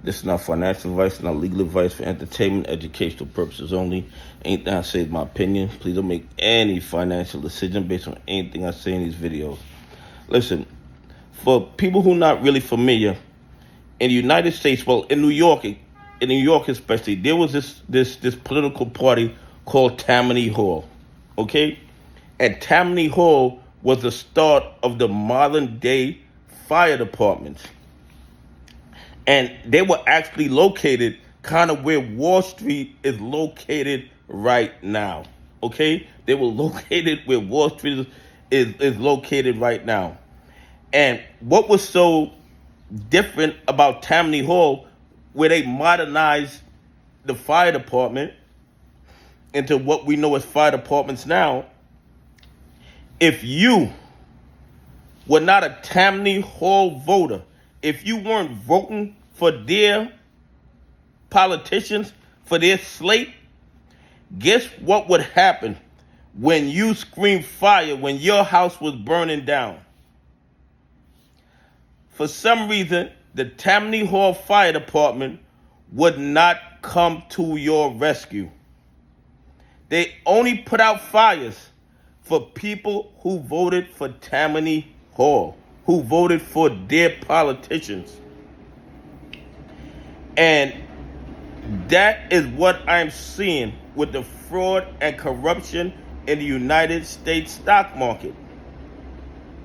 This is not financial advice, not legal advice, for entertainment, educational purposes only. Anything I say is my opinion. Please don't make any financial decision based on anything I say in these videos. Listen, for people who are not really familiar, in the United States, well, in New York especially, there was this political party called Tammany Hall, okay? And Tammany Hall was the start of the modern day fire departments. And they were actually located kind of where Wall Street is located right now, okay? They were located where Wall Street is located right now. And what was so different about Tammany Hall, where they modernized the fire department into what we know as fire departments now, if you were not a Tammany Hall voter, if you weren't voting for their politicians, for their slate, guess what would happen when you screamed fire, when your house was burning down? For some reason, the Tammany Hall Fire Department would not come to your rescue. They only put out fires for people who voted for Tammany Hall, who voted for their politicians. And that is what I'm seeing with the fraud and corruption in the United States stock market.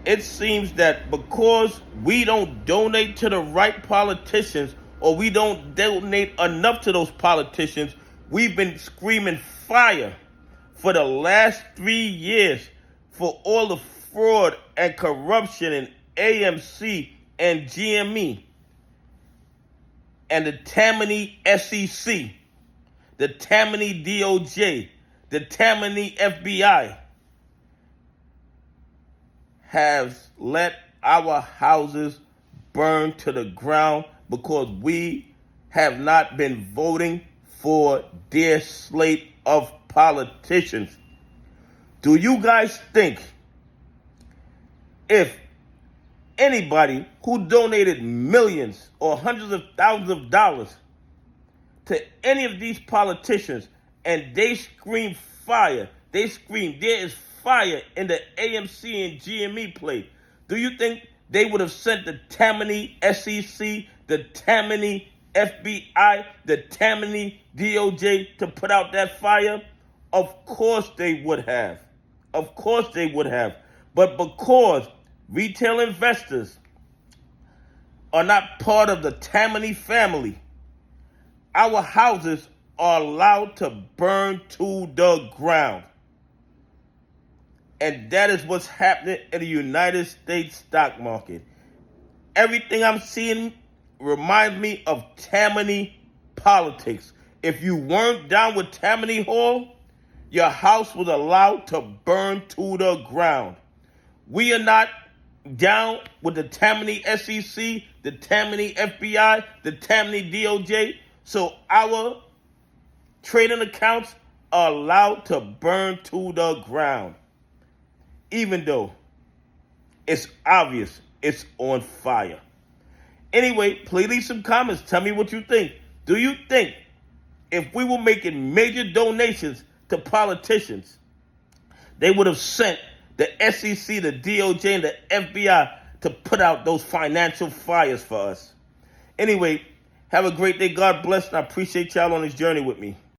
It seems that because we don't donate to the right politicians, or we don't donate enough to those politicians, we've been screaming fire for the last 3 years for all the fraud and corruption in AMC and GME and the Tammany SEC, the Tammany DOJ, the Tammany FBI has let our houses burn to the ground because we have not been voting for their slate of politicians. Do you guys think if anybody who donated millions or hundreds of thousands of dollars to any of these politicians and they scream fire, they scream there is fire in the AMC and GME play, do you think they would have sent the Tammany SEC, the Tammany FBI, the Tammany DOJ to put out that fire? Of course they would have. Of course they would have. But because retail investors are not part of the Tammany family, our houses are allowed to burn to the ground. And that is what's happening in the United States stock market. Everything I'm seeing reminds me of Tammany politics. If you weren't down with Tammany Hall, your house was allowed to burn to the ground. We are not down with the Tammany SEC, the Tammany FBI, the Tammany DOJ, so our trading accounts are allowed to burn to the ground, even though it's obvious it's on fire. Anyway, please leave some comments. Tell me what you think. Do you think if we were making major donations to politicians, they would have sent the SEC, the DOJ, and the FBI to put out those financial fires for us? Anyway, have a great day. God bless, and I appreciate y'all on this journey with me.